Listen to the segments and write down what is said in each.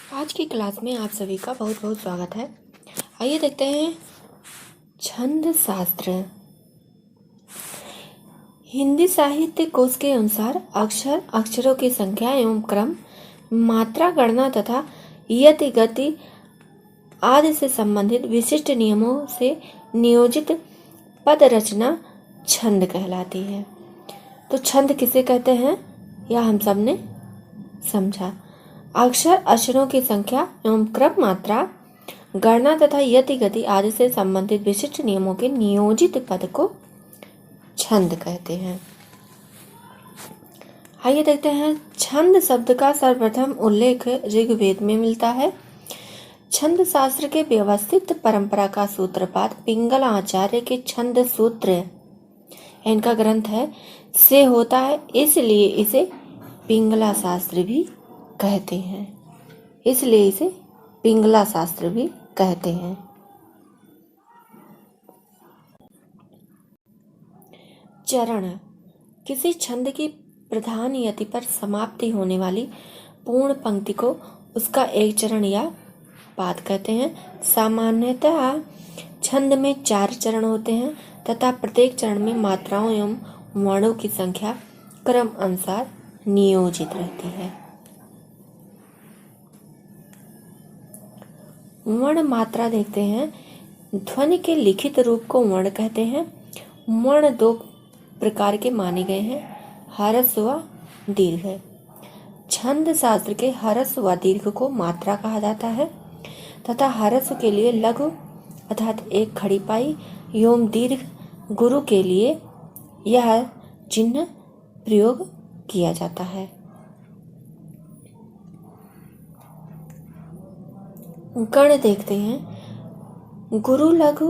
आज की क्लास में आप सभी का बहुत बहुत स्वागत है। आइए देखते हैं छंद शास्त्र। हिंदी साहित्य कोश के अनुसार अक्षर, अक्षरों की संख्या एवं क्रम, मात्रा, गणना तथा यति, गति आदि से संबंधित विशिष्ट नियमों से नियोजित पद रचना छंद कहलाती है। तो छंद किसे कहते हैं यह हम सब ने समझा। अक्षर, अक्षरों की संख्या एवं क्रम, मात्रा, गणना तथा यति, गति आदि से संबंधित विशिष्ट नियमों के नियोजित पद को छंद कहते हैं। आइए देखते हैं छंद शब्द का सर्वप्रथम उल्लेख ऋग्वेद में मिलता है। छंद शास्त्र के व्यवस्थित परंपरा का सूत्रपात पिंगला आचार्य के छंद सूत्र इनका ग्रंथ है से होता है, इसलिए इसे पिंगला शास्त्र भी कहते हैं। इसलिए इसे पिंगला शास्त्र भी कहते हैं। चरण किसी छंद की प्रधान यति पर समाप्ति होने वाली पूर्ण पंक्ति को उसका एक चरण या पाद कहते हैं। सामान्यतः छंद में 4 चरण होते हैं तथा प्रत्येक चरण में मात्राओं एवं वर्णों की संख्या क्रम अनुसार नियोजित रहती है। वर्ण मात्रा देखते हैं। ध्वनि के लिखित रूप को वर्ण कहते हैं। वर्ण 2 प्रकार के माने गए हैं, ह्रस्व व दीर्घ। छंद शास्त्र के ह्रस्व व दीर्घ को मात्रा कहा जाता है तथा ह्रस्व के लिए लघु अर्थात 1 खड़ी पाई एवं दीर्घ गुरु के लिए यह चिन्ह प्रयोग किया जाता है। गण देखते हैं। गुरु लघु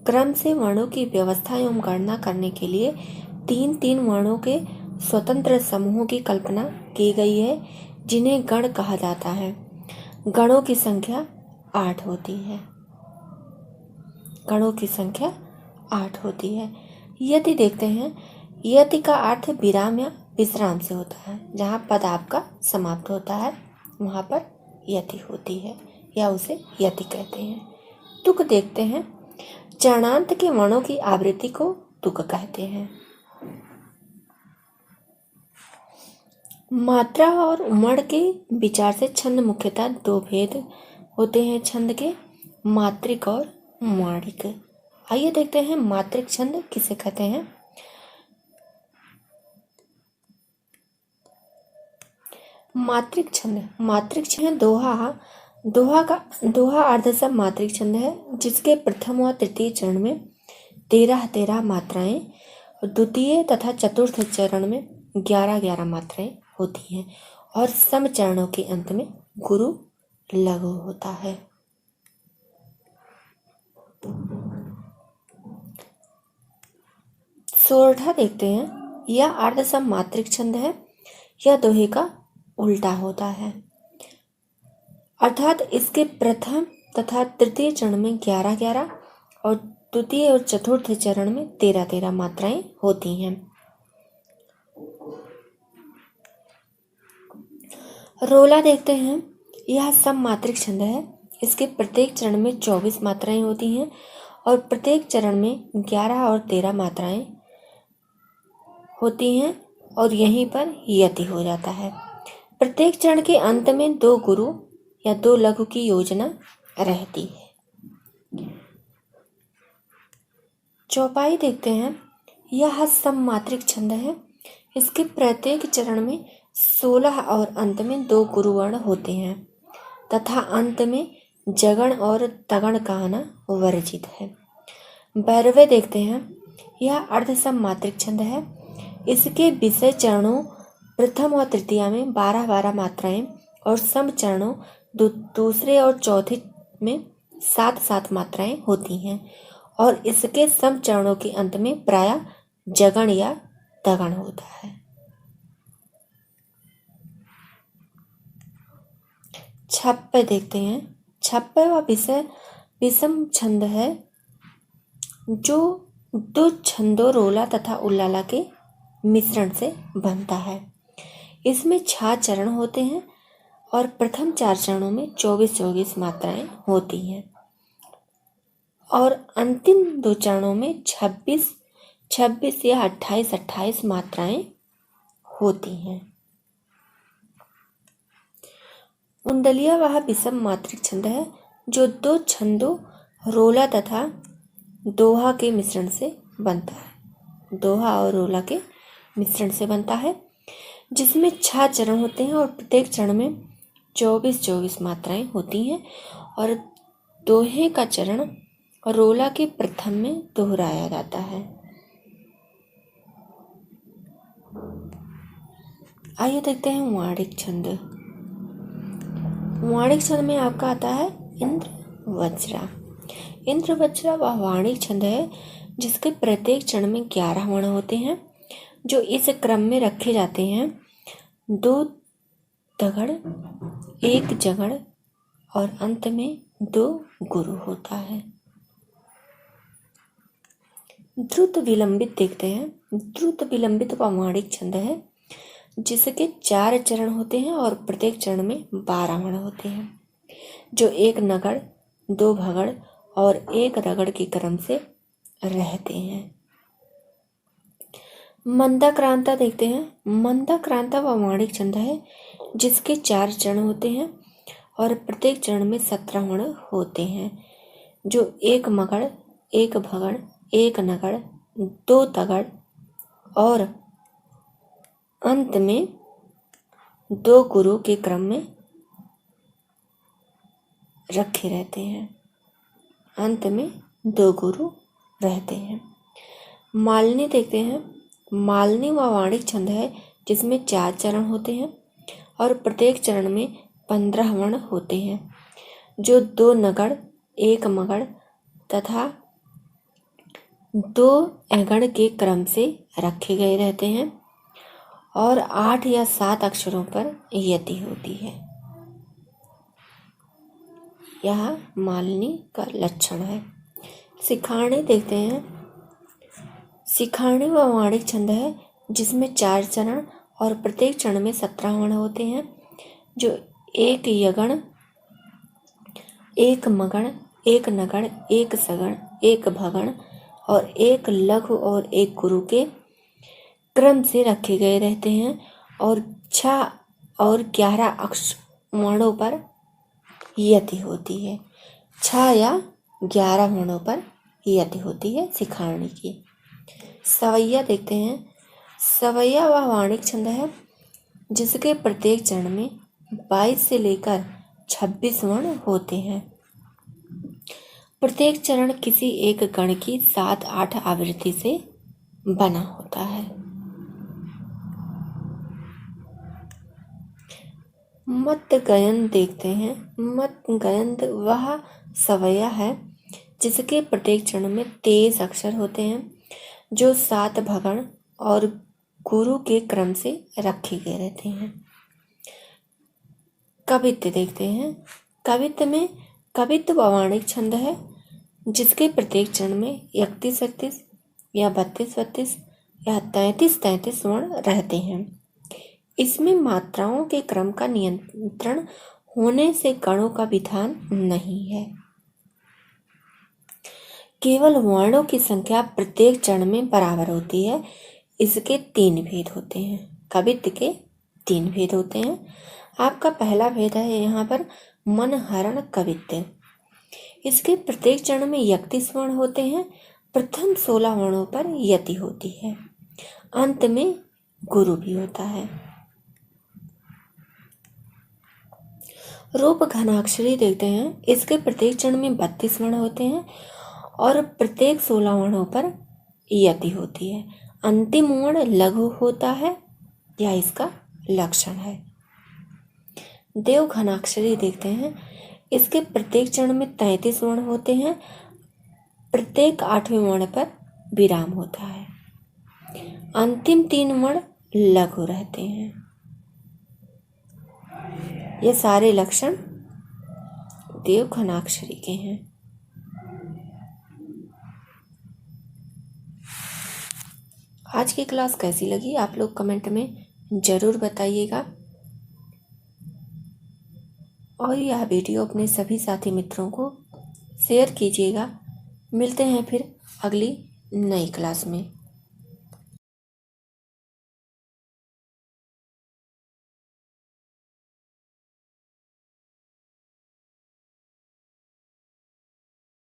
क्रम से वर्णों की व्यवस्था एवं गणना करने के लिए 3-3 वर्णों के स्वतंत्र समूहों की कल्पना की गई है, जिन्हें गण कहा जाता है। गणों की संख्या 8 होती है। गणों की संख्या 8 होती है। यति देखते हैं। यति का अर्थ विराम या विश्राम से होता है। जहाँ पद आपका समाप्त होता है वहाँ पर यति होती है या उसे यति कहते हैं। तुक देखते हैं। चरणांत के वर्णों की आवृत्ति को तुक कहते हैं। मात्रा और वर्ण के विचार से छंद मुख्यतः 2 भेद होते हैं छंद के, मात्रिक और वर्णिक। आइए देखते हैं मात्रिक छंद किसे कहते हैं। मात्रिक छंद दोहा अर्धसम मात्रिक छंद है, जिसके प्रथम और तृतीय चरण में 13 मात्राएं, द्वितीय तथा चतुर्थ चरण में 11 मात्राएं होती हैं और सम चरणों के अंत में गुरु लघु होता है। सोरठा देखते हैं। यह अर्धसम मात्रिक छंद है। यह दोहे का उल्टा होता है, अर्थात इसके प्रथम तथा तृतीय चरण में 11 और द्वितीय और चतुर्थ चरण में 13 मात्राएं होती हैं। रोला देखते हैं। यह सम मात्रिक छंद है। इसके प्रत्येक चरण में 24 मात्राएं होती हैं और प्रत्येक चरण में 11 और 13 मात्राएं होती हैं और यहीं पर यति हो जाता है। प्रत्येक चरण के अंत में 2 गुरु या 2 लघु की योजना रहती है। चौपाई देखते हैं। यह सम मात्रिक छंद है। इसके प्रत्येक चरण में 16 और अंत में 2 गुरु वर्ण होते हैं तथा अंत में जगण और तगण का आना वर्जित है। भैरवे देखते हैं। यह अर्धसम मात्रिक छंद है। इसके विषय चरणों प्रथम और तृतीया में 12 मात्राएं और सम चरणों दूसरे और चौथे में 7 मात्राएं होती हैं और इसके सम चरणों के अंत में प्रायः जगण या तगण होता है। छप्पे देखते हैं। छप्पे व विषय विषम छंद है, जो 2 छंदों रोला तथा उल्लाला के मिश्रण से बनता है। इसमें 6 चरण होते हैं और प्रथम 4 चरणों में 24-24 मात्राएं होती हैं और अंतिम 2 चरणों में 26-26 या 28-28 मात्राएं होती हैं। उंडलिया वह विषम मात्रिक छंद है जो 2 छंदों रोला तथा दोहा के मिश्रण से बनता है। दोहा और रोला के मिश्रण से बनता है, जिसमें 6 चरण होते हैं और प्रत्येक चरण में 24-24 मात्राएं होती हैं और दोहे का चरण रोला के प्रथम में दोहराया जाता है। आइए देखते हैं वाणिक छंद। वाणिक छंद में आपका आता है इंद्र वज्रा। इंद्र वज्रा वह वाणिक छंद है जिसके प्रत्येक चरण में 11 वर्ण होते हैं, जो इस क्रम में रखे जाते हैं: 2 दगड़, 1 जगड़ और अंत में 2 गुरु होता है। द्रुत विलंबित देखते हैं। द्रुत विलंबित व वाणिक छंद है जिसके 4 चरण होते हैं और प्रत्येक चरण में 12 वर्ण होते हैं, जो 1 नगड़, 2 भगड़ और 1 रगड़ के क्रम से रहते हैं। मंदाक्रांता देखते हैं। मंदाक्रांता व वाणिक छंद है जिसके 4 चरण होते हैं और प्रत्येक चरण में 17 वर्ण होते हैं, जो 1 मगड़, 1 भगड़, 1 नगड़, 2 तगड़ और अंत में 2 गुरु के क्रम में रखे रहते हैं। अंत में 2 गुरु रहते हैं। मालनी देखते हैं। मालनी व वाणिक छंद है जिसमें 4 चरण होते हैं और प्रत्येक चरण में 15 वर्ण होते हैं, जो 2 नगड़, 1 मगड़ तथा 2 ऐगड़ के क्रम से रखे गए रहते हैं और 8 या 7 अक्षरों पर यति होती है। यह मालनी का लक्षण है। सिखाणी देखते हैं। सिखाणी व वाणिक छंद है जिसमें 4 चरण और प्रत्येक चरण में 17 वर्ण होते हैं, जो 1 यगण, 1 मगण, 1 नगण, 1 सगण, 1 भगण और 1 लघु और 1 गुरु के क्रम से रखे गए रहते हैं और 6 और 11 वर्णों पर यति होती है। 6 या 11 वर्णों पर यति होती है सिखाणी की। सवैया देखते हैं। सवैया वह वाणिक छंद है जिसके प्रत्येक चरण में 22 से लेकर 26 वर्ण होते हैं। प्रत्येक चरण किसी एक गण की 7-8 आवृत्ति से बना होता है। मत गयन देखते हैं। मत गयन वह सवैया है जिसके प्रत्येक चरण में 23 अक्षर होते हैं, जो 7 भगण और गुरु के क्रम से रखे गए रहते हैं। कवित्त देखते हैं। कवित्त में कवित्त वाणिक छंद है जिसके प्रत्येक चरण में 31-31 या 32-32 या 33-33 वर्ण रहते हैं। इसमें मात्राओं के क्रम का नियंत्रण होने से गणों का विधान नहीं है। केवल वर्णों की संख्या प्रत्येक चरण में बराबर होती है। इसके 3 भेद होते हैं। कवित्त के 3 भेद होते हैं। आपका पहला भेद है यहाँ पर मनहरण कवित्त। इसके प्रत्येक चरण में 31 वर्ण होते हैं। प्रथम 16 वर्णों पर यति होती है। अंत में गुरु भी होता है। रूप घनाक्षरी देखते हैं। इसके प्रत्येक चरण में 32 वर्ण होते हैं और प्रत्येक 16 वर्णों पर यति होती है। अंतिम वर्ण लघु होता है, यह इसका लक्षण है। देव घनाक्षरी देखते हैं। इसके प्रत्येक चरण में 33 वर्ण होते हैं। प्रत्येक 8वें वर्ण पर विराम होता है। अंतिम 3 वर्ण लघु रहते हैं। ये सारे लक्षण देव घनाक्षरी के हैं। आज की क्लास कैसी लगी आप लोग कमेंट में ज़रूर बताइएगा। और यह वीडियो अपने सभी साथी मित्रों को शेयर कीजिएगा। मिलते हैं फिर अगली नई क्लास में।